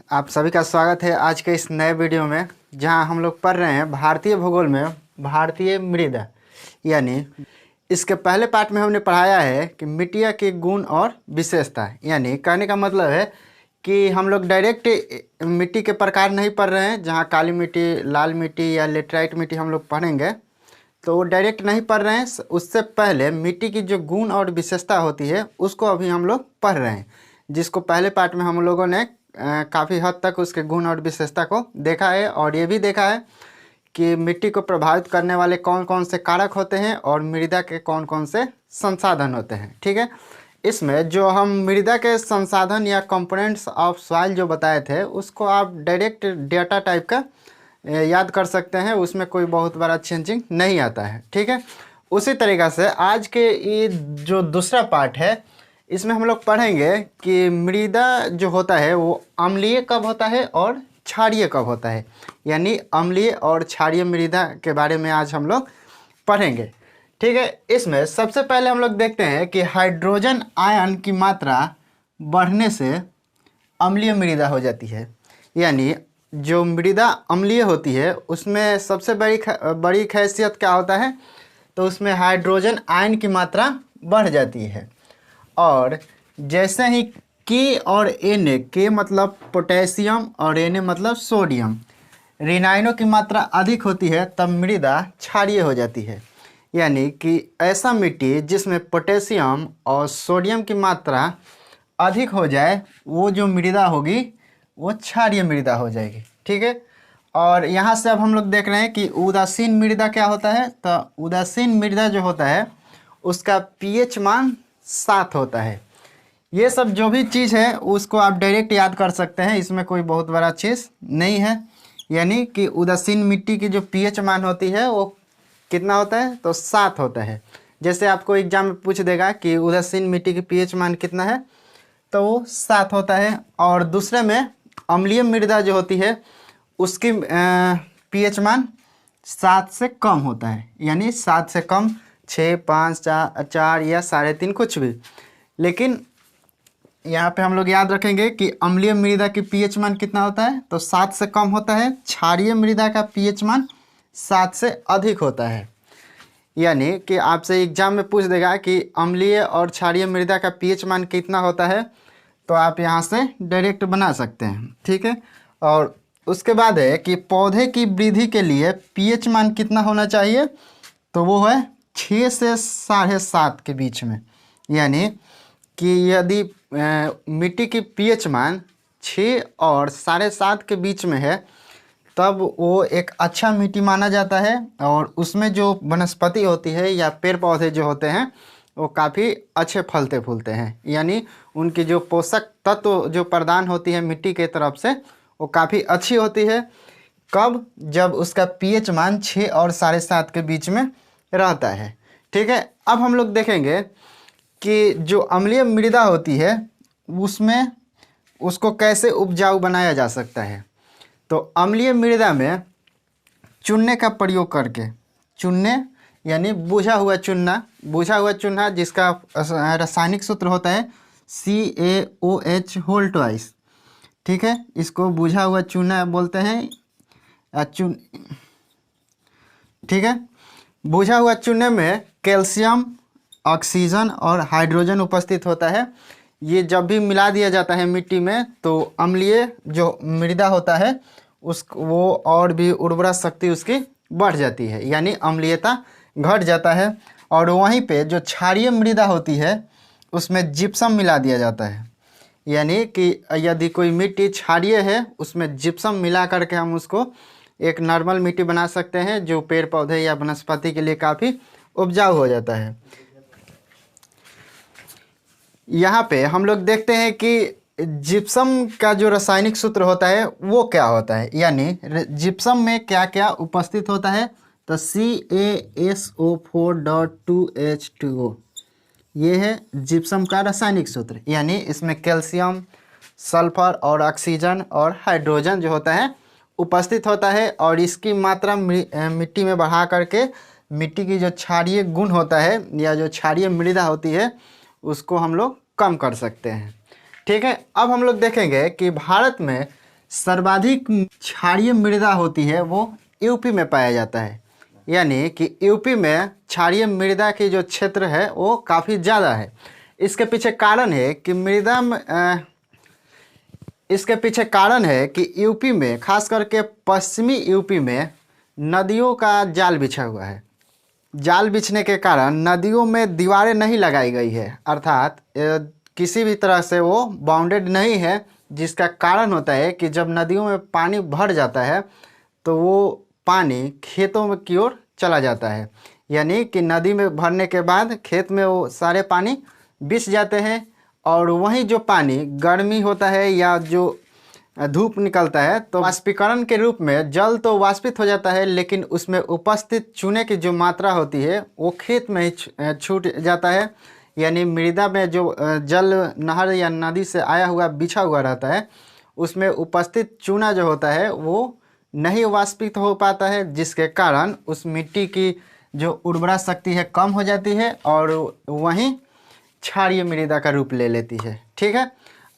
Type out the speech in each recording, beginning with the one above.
आप सभी का स्वागत है आज के इस नए वीडियो में, जहां हम लोग पढ़ रहे हैं भारतीय भूगोल में भारतीय मृदा। यानी इसके पहले पार्ट में हमने पढ़ाया है कि मिट्टियाँ के गुण और विशेषता। यानी कहने का मतलब है कि हम लोग डायरेक्ट मिट्टी के प्रकार नहीं पढ़ रहे हैं, जहां काली मिट्टी, लाल मिट्टी या लेटराइट मिट्टी हम लोग पढ़ेंगे तो वो डायरेक्ट नहीं पढ़ रहे हैं। उससे पहले मिट्टी की जो गुण और विशेषता होती है उसको अभी हम लोग पढ़ रहे हैं, जिसको पहले पार्ट में हम लोगों ने काफ़ी हद तक उसके गुण और विशेषता को देखा है। और ये भी देखा है कि मिट्टी को प्रभावित करने वाले कौन कौन से कारक होते हैं और मृदा के कौन कौन से संसाधन होते हैं। ठीक है, इसमें जो हम मृदा के संसाधन या कंपोनेंट्स ऑफ सॉइल जो बताए थे उसको आप डायरेक्ट डेटा टाइप का याद कर सकते हैं, उसमें कोई बहुत बड़ा चेंजिंग नहीं आता है। ठीक है, उसी तरीक़ा से आज के ये जो दूसरा पार्ट है इसमें हम लोग पढ़ेंगे कि मृदा जो होता है वो अम्लीय कब होता है और क्षारीय कब होता है। यानी अम्लीय और क्षारीय मृदा के बारे में आज हम लोग पढ़ेंगे। ठीक है, इसमें सबसे पहले हम लोग देखते हैं कि हाइड्रोजन आयन की मात्रा बढ़ने से अम्लीय मृदा हो जाती है। यानी जो मृदा अम्लीय होती है उसमें सबसे बड़ी खैसियत क्या होता है, तो उसमें हाइड्रोजन आयन की मात्रा बढ़ जाती है। और जैसे ही के और Na, के मतलब पोटेशियम और Na मतलब सोडियम, रेनाइनों की मात्रा अधिक होती है तब मृदा क्षारीय हो जाती है। यानी कि ऐसा मिट्टी जिसमें पोटेशियम और सोडियम की मात्रा अधिक हो जाए वो जो मृदा होगी वो क्षारीय मृदा हो जाएगी। ठीक है, और यहाँ से अब हम लोग देख रहे हैं कि उदासीन मृदा क्या होता है। तो उदासीन मृदा जो होता है उसका pH मान 7 होता है। ये सब जो भी चीज़ है उसको आप डायरेक्ट याद कर सकते हैं, इसमें कोई बहुत बड़ा चीज़ नहीं है। यानी कि उदासीन मिट्टी की जो pH मान होती है वो कितना होता है, तो 7 होता है। जैसे आपको एग्जाम में पूछ देगा कि उदासीन मिट्टी की pH मान कितना है, तो वो 7 होता है। और दूसरे में अम्लीय मृदा जो होती है उसकी pH मान 7 से कम होता है। यानी 7 से कम 6, 5, 4 या 3.5 कुछ भी। लेकिन यहाँ पे हम लोग याद रखेंगे कि अम्लीय मृदा की pH मान कितना होता है, तो 7 से कम होता है। क्षारीय मृदा का pH मान 7 से अधिक होता है। यानी कि आपसे एग्जाम में पूछ देगा कि अम्लीय और क्षारीय मृदा का pH मान कितना होता है, तो आप यहाँ से डायरेक्ट बना सकते हैं। ठीक है, और उसके बाद है कि पौधे की वृद्धि के लिए pH मान कितना होना चाहिए, तो वो है 6 से 7.5 के बीच में। यानी कि यदि मिट्टी की pH मान 6 और 7.5 के बीच में है तब वो एक अच्छा मिट्टी माना जाता है। और उसमें जो वनस्पति होती है या पेड़ पौधे जो होते हैं वो काफ़ी अच्छे फलते फूलते हैं। यानी उनकी जो पोषक तत्व जो प्रदान होती है मिट्टी के तरफ से वो काफ़ी अच्छी होती है। कब, जब उसका pH मान 6 और 7.5 के बीच में रहता है। ठीक है, अब हम लोग देखेंगे कि जो अम्लीय मृदा होती है उसमें उसको कैसे उपजाऊ बनाया जा सकता है। तो अम्लीय मृदा में चूने का प्रयोग करके, चूने यानी बुझा हुआ चूना जिसका रासायनिक सूत्र होता है CaOH होल ट्वाइस। ठीक है, इसको बुझा हुआ चूना बोलते हैं। ठीक है, बुझा हुआ चूने में कैल्शियम, ऑक्सीजन और हाइड्रोजन उपस्थित होता है। ये जब भी मिला दिया जाता है मिट्टी में तो अम्लीय जो मृदा होता है वो और भी उर्वरा शक्ति उसकी बढ़ जाती है, यानी अम्लीयता घट जाता है। और वहीं पे जो क्षारीय मृदा होती है उसमें जिप्सम मिला दिया जाता है। यानी कि यदि कोई मिट्टी क्षारीय है उसमें जिप्सम मिला करके हम उसको एक नॉर्मल मिट्टी बना सकते हैं जो पेड़ पौधे या वनस्पति के लिए काफ़ी उपजाऊ हो जाता है। यहाँ पे हम लोग देखते हैं कि जिप्सम का जो रासायनिक सूत्र होता है वो क्या होता है। यानी जिप्सम में क्या क्या उपस्थित होता है, तो CaSO4.2H2O, ये है जिप्सम का रासायनिक सूत्र। यानी इसमें कैल्शियम, सल्फर और ऑक्सीजन और हाइड्रोजन जो होता है उपस्थित होता है। और इसकी मात्रा मिट्टी में बढ़ा करके मिट्टी की जो क्षारीय गुण होता है या जो क्षारीय मृदा होती है उसको हम लोग कम कर सकते हैं। ठीक है, अब हम लोग देखेंगे कि भारत में सर्वाधिक क्षारीय मृदा होती है वो यूपी में पाया जाता है। यानी कि यूपी में क्षारीय मृदा की जो क्षेत्र है वो काफ़ी ज़्यादा है। इसके पीछे कारण है कि यूपी में, खास करके पश्चिमी यूपी में नदियों का जाल बिछा हुआ है। जाल बिछने के कारण नदियों में दीवारें नहीं लगाई गई है, अर्थात किसी भी तरह से वो बाउंडेड नहीं है, जिसका कारण होता है कि जब नदियों में पानी भर जाता है तो वो पानी खेतों में की ओर चला जाता है। यानी कि नदी में भरने के बाद खेत में वो सारे पानी बिछ जाते हैं, और वहीं जो पानी गर्मी होता है या जो धूप निकलता है तो वाष्पीकरण के रूप में जल तो वाष्पित हो जाता है, लेकिन उसमें उपस्थित चूने की जो मात्रा होती है वो खेत में ही छूट जाता है। यानी मृदा में जो जल नहर या नदी से आया हुआ बिछा हुआ रहता है, उसमें उपस्थित चूना जो होता है वो नहीं वाष्पित हो पाता है, जिसके कारण उस मिट्टी की जो उर्वरा शक्ति है कम हो जाती है और वहीं क्षारीय मृदा का रूप ले लेती है। ठीक है,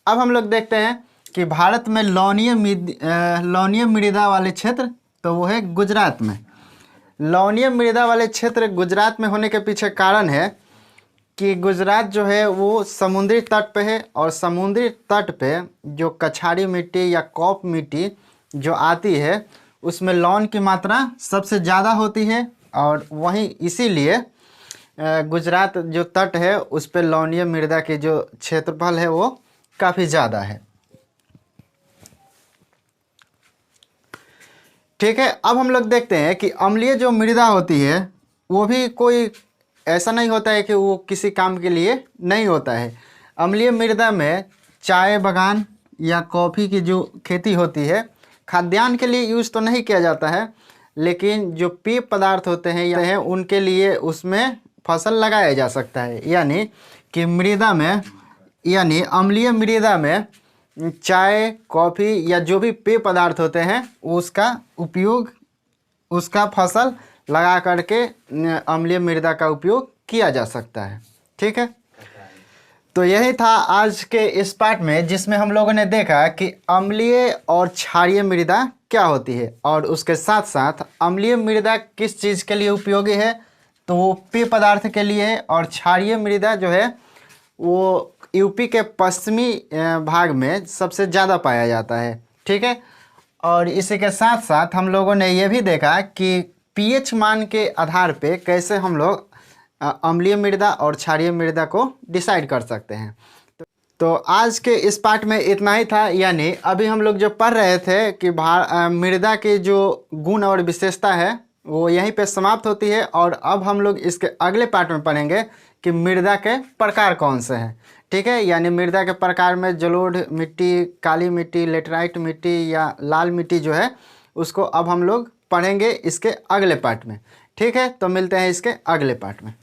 अब हम लोग देखते हैं कि भारत में लवणीय मृदा वाले क्षेत्र तो वो है गुजरात में। लवणीय मृदा वाले क्षेत्र गुजरात में होने के पीछे कारण है कि गुजरात जो है वो समुद्री तट पे है, और समुद्री तट पे जो कछारी मिट्टी या कॉप मिट्टी जो आती है उसमें लवण की मात्रा सबसे ज़्यादा होती है, और वहीं इसीलिए गुजरात जो तट है उस पर लवणीय मृदा की जो क्षेत्रफल है वो काफ़ी ज़्यादा है। ठीक है, अब हम लोग देखते हैं कि अम्लीय जो मृदा होती है वो भी कोई ऐसा नहीं होता है कि वो किसी काम के लिए नहीं होता है। अम्लीय मृदा में चाय बागान या कॉफ़ी की जो खेती होती है, खाद्यान्न के लिए यूज़ तो नहीं किया जाता है, लेकिन जो पेय पदार्थ होते हैं उनके लिए उसमें फसल लगाया जा सकता है। यानी कि मृदा में, यानी अम्लीय मृदा में चाय, कॉफ़ी या जो भी पेय पदार्थ होते हैं उसका उपयोग, उसका फसल लगा करके अम्लीय मृदा का उपयोग किया जा सकता है। ठीक है, तो यही था आज के इस पार्ट में, जिसमें हम लोगों ने देखा कि अम्लीय और क्षारीय मृदा क्या होती है, और उसके साथ साथ अम्लीय मृदा किस चीज़ के लिए उपयोगी है, तो वो पेय पदार्थ के लिए है, और क्षारीय मृदा जो है वो यूपी के पश्चिमी भाग में सबसे ज़्यादा पाया जाता है। ठीक है, और इसी के साथ साथ हम लोगों ने ये भी देखा कि पीएच मान के आधार पे कैसे हम लोग अम्लीय मृदा और क्षारीय मृदा को डिसाइड कर सकते हैं। तो आज के इस पार्ट में इतना ही था। यानी अभी हम लोग जो पढ़ रहे थे कि मृदा की जो गुण और विशेषता है वो यहीं पे समाप्त होती है, और अब हम लोग इसके अगले पार्ट में पढ़ेंगे कि मृदा के प्रकार कौन से हैं। ठीक है, यानी मृदा के प्रकार में जलोढ़ मिट्टी, काली मिट्टी, लेटराइट मिट्टी या लाल मिट्टी जो है उसको अब हम लोग पढ़ेंगे इसके अगले पार्ट में। ठीक है, तो मिलते हैं इसके अगले पार्ट में।